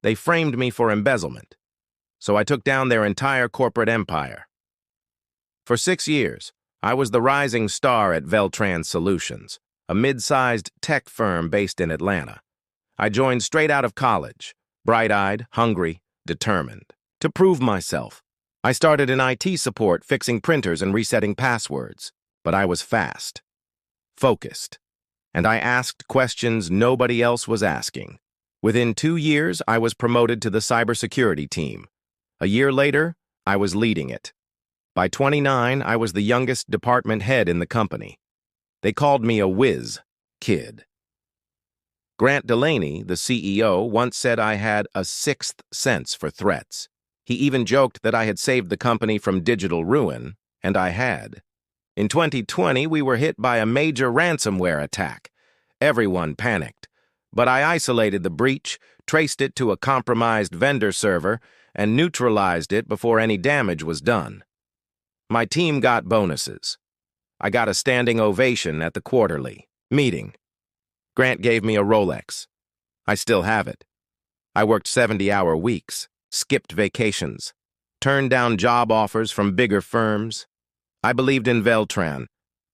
They framed me for embezzlement, so I took down their entire corporate empire. For 6 years, I was the rising star at Veltran Solutions, a mid-sized tech firm based in Atlanta. I joined straight out of college, bright-eyed, hungry, determined. To prove myself, I started in IT support, fixing printers and resetting passwords. But I was fast, focused, and I asked questions nobody else was asking. Within 2 years, I was promoted to the cybersecurity team. A year later, I was leading it. By 29, I was the youngest department head in the company. They called me a whiz kid. Grant Delaney, the CEO, once said I had a sixth sense for threats. He even joked that I had saved the company from digital ruin, and I had. In 2020, we were hit by a major ransomware attack. Everyone panicked, but I isolated the breach, traced it to a compromised vendor server, and neutralized it before any damage was done. My team got bonuses. I got a standing ovation at the quarterly meeting. Grant gave me a Rolex. I still have it. I worked 70-hour weeks, skipped vacations, turned down job offers from bigger firms. I believed in Veltran.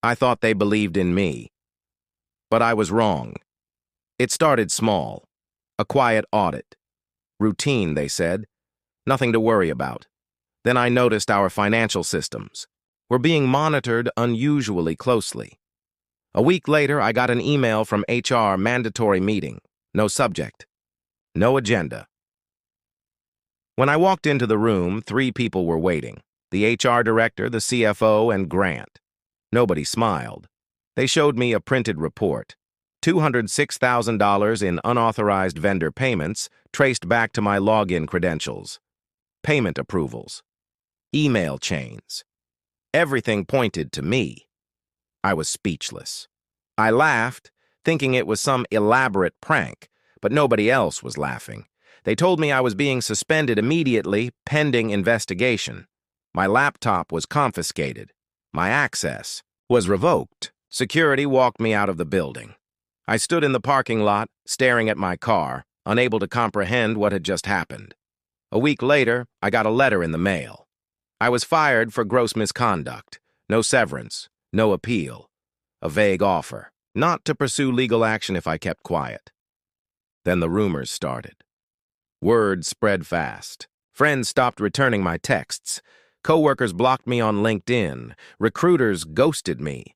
I thought they believed in me. But I was wrong. It started small. A quiet audit. Routine, they said. Nothing to worry about. Then I noticed our financial systems were being monitored unusually closely. A week later, I got an email from HR mandatory meeting. No subject. No agenda. When I walked into the room, 3 people were waiting. The HR director, the CFO, and Grant. Nobody smiled. They showed me a printed report. $206,000 in unauthorized vendor payments traced back to my login credentials. Payment approvals. Email chains. Everything pointed to me. I was speechless. I laughed, thinking it was some elaborate prank, but nobody else was laughing. They told me I was being suspended immediately, pending investigation. My laptop was confiscated. My access was revoked. Security walked me out of the building. I stood in the parking lot, staring at my car, unable to comprehend what had just happened. A week later, I got a letter in the mail. I was fired for gross misconduct. No severance, no appeal. A vague offer, not to pursue legal action if I kept quiet. Then the rumors started. Word spread fast. Friends stopped returning my texts. Coworkers blocked me on LinkedIn. Recruiters ghosted me.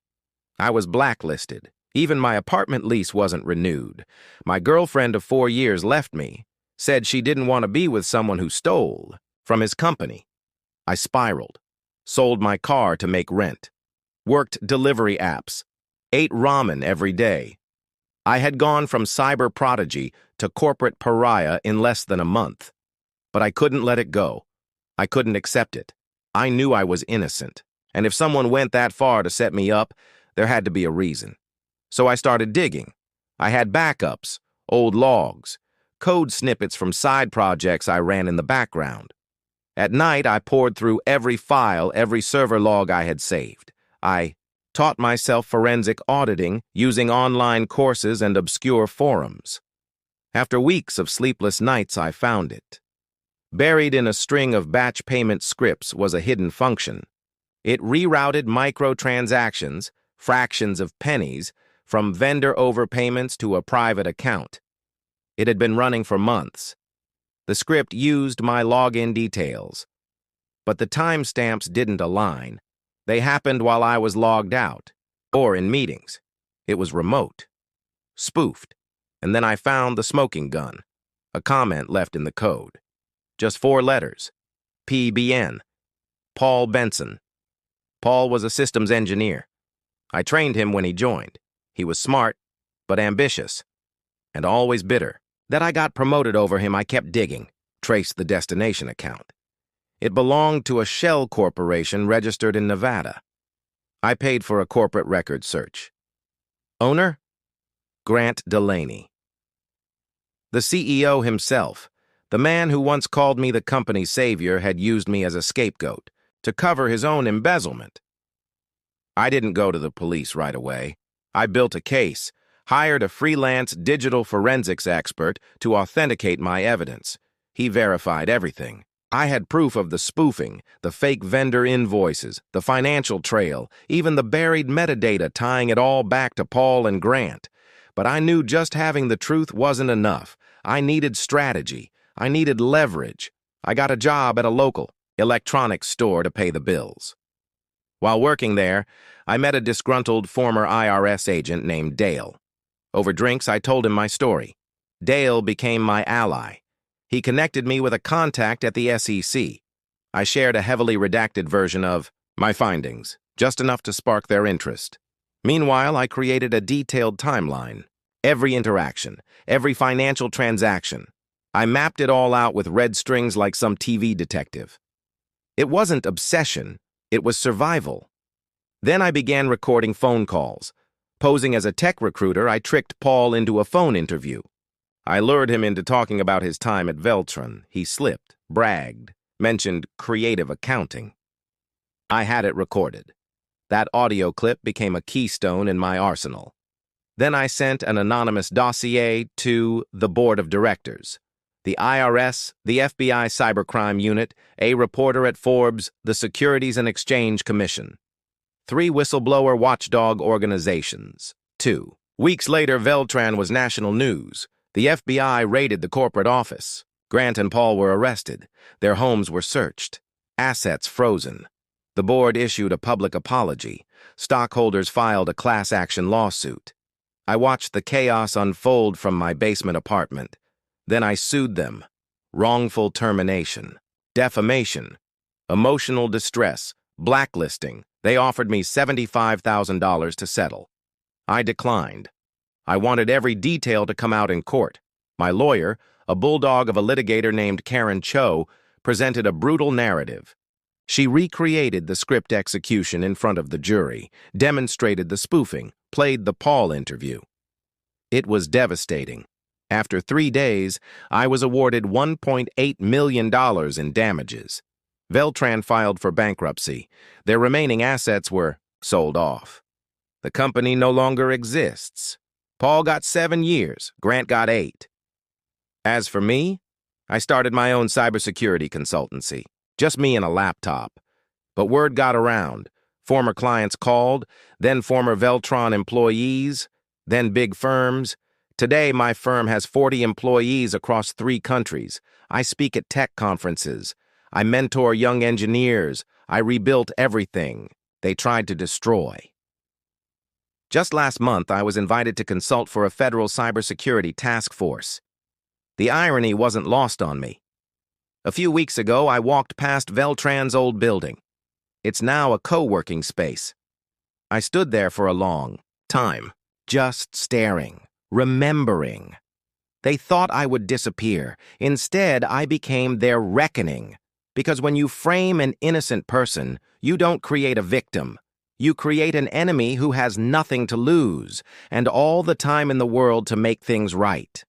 I was blacklisted. Even my apartment lease wasn't renewed. My girlfriend of 4 years left me, said she didn't want to be with someone who stole from his company. I spiraled, sold my car to make rent, worked delivery apps, ate ramen every day. I had gone from cyber prodigy to corporate pariah in less than a month. But I couldn't let it go. I couldn't accept it. I knew I was innocent, and if someone went that far to set me up, there had to be a reason. So I started digging. I had backups, old logs, code snippets from side projects I ran in the background. At night, I poured through every file, every server log I had saved. I taught myself forensic auditing using online courses and obscure forums. After weeks of sleepless nights, I found it. Buried in a string of batch payment scripts was a hidden function. It rerouted microtransactions, fractions of pennies, from vendor overpayments to a private account. It had been running for months. The script used my login details, but the timestamps didn't align. They happened while I was logged out, or in meetings. It was remote, spoofed, and then I found the smoking gun, a comment left in the code. Just 4 letters, PBN, Paul Benson. Paul was a systems engineer. I trained him when he joined. He was smart, but ambitious, and always bitter. That I got promoted over him, I kept digging, traced the destination account. It belonged to a shell corporation registered in Nevada. I paid for a corporate record search. Owner? Grant Delaney. The CEO himself, the man who once called me the company's savior, had used me as a scapegoat to cover his own embezzlement. I didn't go to the police right away. I built a case, Hired a freelance digital forensics expert to authenticate my evidence. He verified everything. I had proof of the spoofing, the fake vendor invoices, the financial trail, even the buried metadata tying it all back to Paul and Grant. But I knew just having the truth wasn't enough. I needed strategy. I needed leverage. I got a job at a local electronics store to pay the bills. While working there, I met a disgruntled former IRS agent named Dale. Over drinks, I told him my story. Dale became my ally. He connected me with a contact at the SEC. I shared a heavily redacted version of my findings, just enough to spark their interest. Meanwhile, I created a detailed timeline. Every interaction, every financial transaction. I mapped it all out with red strings like some TV detective. It wasn't obsession, it was survival. Then I began recording phone calls. Posing as a tech recruiter, I tricked Paul into a phone interview. I lured him into talking about his time at Veltran. He slipped, bragged, mentioned creative accounting. I had it recorded. That audio clip became a keystone in my arsenal. Then I sent an anonymous dossier to the board of directors. The IRS, the FBI Cybercrime Unit, a reporter at Forbes, the Securities and Exchange Commission. 3 whistleblower watchdog organizations. 2. Weeks later, Veltran was national news. The FBI raided the corporate office. Grant and Paul were arrested. Their homes were searched. Assets frozen. The board issued a public apology. Stockholders filed a class action lawsuit. I watched the chaos unfold from my basement apartment. Then I sued them. Wrongful termination, defamation, emotional distress, blacklisting. They offered me $75,000 to settle. I declined. I wanted every detail to come out in court. My lawyer, a bulldog of a litigator named Karen Cho, presented a brutal narrative. She recreated the script execution in front of the jury, demonstrated the spoofing, played the Paul interview. It was devastating. After 3 days, I was awarded $1.8 million in damages. Veltran filed for bankruptcy. Their remaining assets were sold off. The company no longer exists. Paul got 7 years, Grant got 8. As for me, I started my own cybersecurity consultancy, just me and a laptop. But word got around. Former clients called, then former Veltran employees, then big firms. Today, my firm has 40 employees across 3 countries. I speak at tech conferences. I mentor young engineers. I rebuilt everything they tried to destroy. Just last month, I was invited to consult for a federal cybersecurity task force. The irony wasn't lost on me. A few weeks ago, I walked past Veltran's old building. It's now a co-working space. I stood there for a long time, just staring, remembering. They thought I would disappear. Instead, I became their reckoning. Because when you frame an innocent person, you don't create a victim. You create an enemy who has nothing to lose and all the time in the world to make things right.